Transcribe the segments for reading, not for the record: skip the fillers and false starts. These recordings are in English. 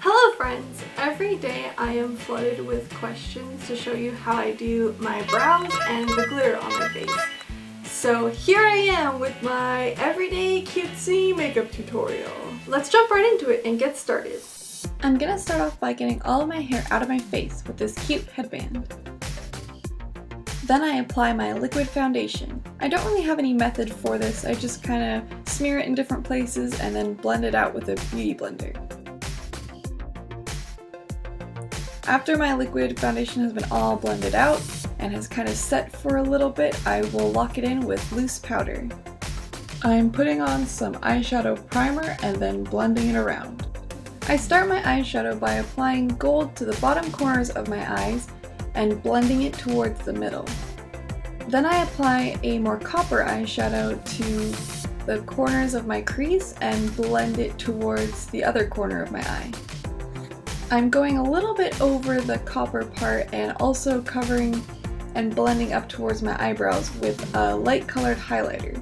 Hello friends! Every day I am flooded with questions to show you how I do my brows and the glitter on my face. So here I am with my everyday cutesy makeup tutorial. Let's jump right into it and get started. I'm gonna start off by getting all of my hair out of my face with this cute headband. Then I apply my liquid foundation. I don't really have any method for this, I just kind of smear it in different places and then blend it out with a beauty blender. After my liquid foundation has been all blended out and has kind of set for a little bit, I will lock it in with loose powder. I'm putting on some eyeshadow primer and then blending it around. I start my eyeshadow by applying gold to the bottom corners of my eyes and blending it towards the middle. Then I apply a more copper eyeshadow to the corners of my crease and blend it towards the other corner of my eye. I'm going a little bit over the copper part and also covering and blending up towards my eyebrows with a light colored highlighter.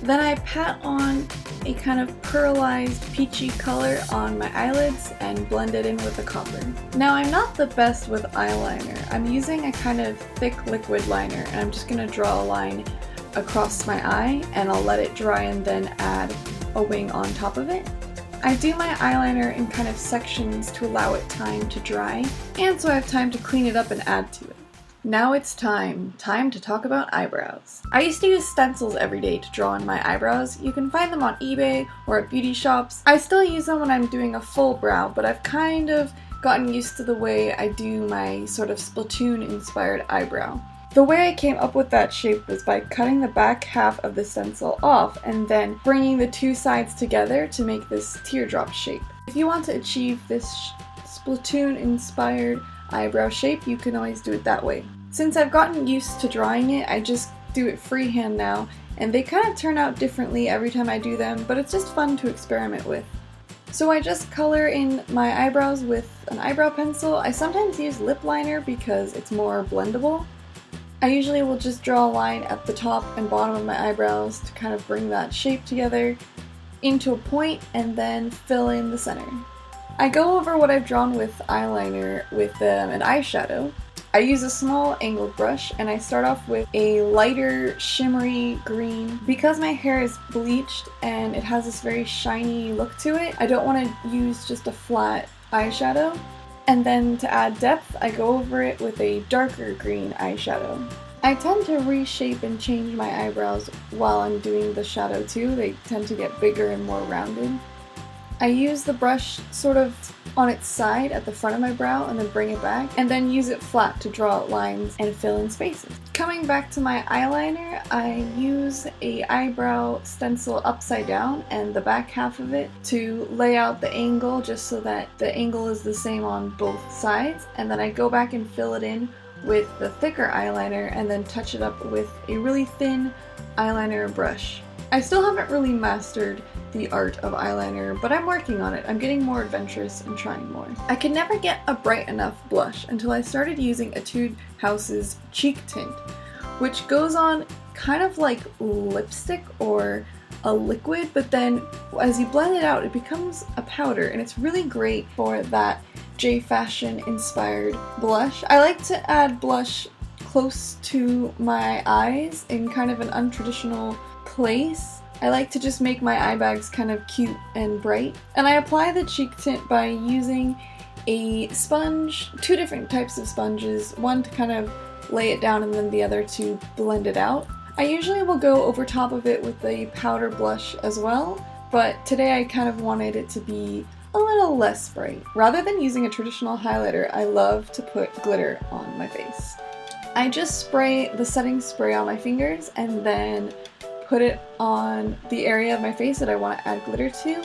Then I pat on a kind of pearlized peachy color on my eyelids and blend it in with the copper. Now I'm not the best with eyeliner. I'm using a kind of thick liquid liner and I'm just going to draw a line across my eye and I'll let it dry and then add a wing on top of it. I do my eyeliner in kind of sections to allow it time to dry and so I have time to clean it up and add to it. Now it's time to talk about eyebrows. I used to use stencils every day to draw on my eyebrows. You can find them on eBay or at beauty shops. I still use them when I'm doing a full brow, but I've kind of gotten used to the way I do my sort of Splatoon inspired eyebrow. The way I came up with that shape was by cutting the back half of the stencil off and then bringing the two sides together to make this teardrop shape. If you want to achieve this Splatoon inspired eyebrow shape, you can always do it that way. Since I've gotten used to drawing it, I just do it freehand now, and they kind of turn out differently every time I do them, but it's just fun to experiment with. So I just color in my eyebrows with an eyebrow pencil. I sometimes use lip liner because it's more blendable. I usually will just draw a line at the top and bottom of my eyebrows to kind of bring that shape together into a point and then fill in the center. I go over what I've drawn with eyeliner with an eyeshadow. I use a small angled brush and I start off with a lighter shimmery green. Because my hair is bleached and it has this very shiny look to it, I don't want to use just a flat eyeshadow. And then to add depth, I go over it with a darker green eyeshadow. I tend to reshape and change my eyebrows while I'm doing the shadow too. They tend to get bigger and more rounded. I use the brush sort of on its side at the front of my brow and then bring it back and then use it flat to draw out lines and fill in spaces. Coming back to my eyeliner, I use a eyebrow stencil upside down and the back half of it to lay out the angle just so that the angle is the same on both sides, and then I go back and fill it in with the thicker eyeliner and then touch it up with a really thin eyeliner brush. I still haven't really mastered the art of eyeliner, but I'm working on it. I'm getting more adventurous and trying more. I could never get a bright enough blush until I started using Etude House's cheek tint, which goes on kind of like lipstick or a liquid, but then as you blend it out, it becomes a powder, and it's really great for that J-Fashion inspired blush. I like to add blush close to my eyes in kind of an untraditional place. I like to just make my eye bags kind of cute and bright. And I apply the cheek tint by using a sponge, two different types of sponges, one to kind of lay it down and then the other to blend it out. I usually will go over top of it with a powder blush as well, but today I kind of wanted it to be a little less bright. Rather than using a traditional highlighter, I love to put glitter on my face. I just spray the setting spray on my fingers and then put it on the area of my face that I want to add glitter to,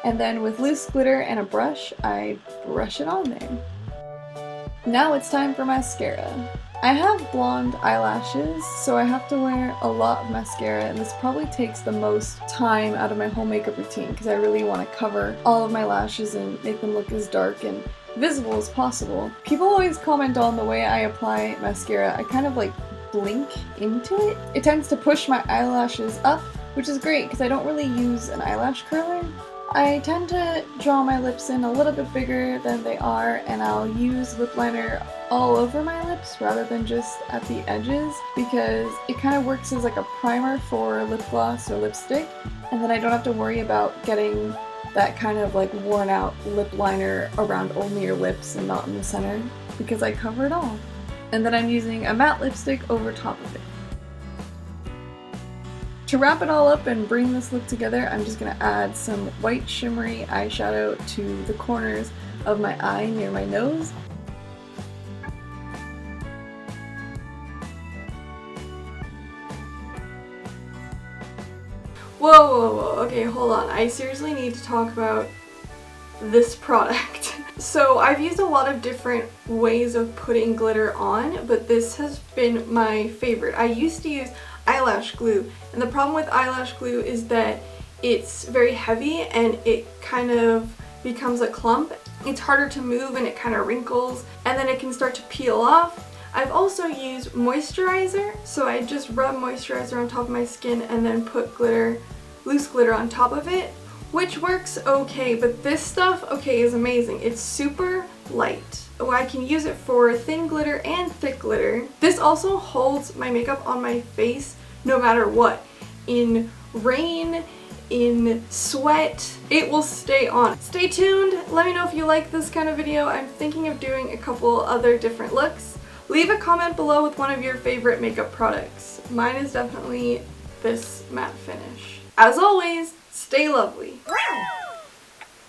and then with loose glitter and a brush, I brush it on there. Now it's time for mascara. I have blonde eyelashes, so I have to wear a lot of mascara, and this probably takes the most time out of my whole makeup routine because I really want to cover all of my lashes and make them look as dark and visible as possible. People always comment on the way I apply mascara. I kind of like blink into it. It tends to push my eyelashes up, which is great because I don't really use an eyelash curler. I tend to draw my lips in a little bit bigger than they are, and I'll use lip liner all over my lips rather than just at the edges because it kind of works as like a primer for lip gloss or lipstick, and then I don't have to worry about getting that kind of like worn out lip liner around only your lips and not in the center because I cover it all. And then I'm using a matte lipstick over top of it. To wrap it all up and bring this look together, I'm just going to add some white shimmery eyeshadow to the corners of my eye near my nose. Whoa, okay, hold on. I seriously need to talk about this product. So I've used a lot of different ways of putting glitter on, but this has been my favorite. I used to use eyelash glue, and the problem with eyelash glue is that it's very heavy and it kind of becomes a clump. It's harder to move and it kind of wrinkles, and then it can start to peel off. I've also used moisturizer, so I just rub moisturizer on top of my skin and then put glitter, loose glitter on top of it, which works okay, but this stuff, okay, is amazing. It's super light. I can use it for thin glitter and thick glitter. This also holds my makeup on my face no matter what. In rain, in sweat, it will stay on. Stay tuned. Let me know if you like this kind of video. I'm thinking of doing a couple other different looks. Leave a comment below with one of your favorite makeup products. Mine is definitely this matte finish. As always, stay lovely.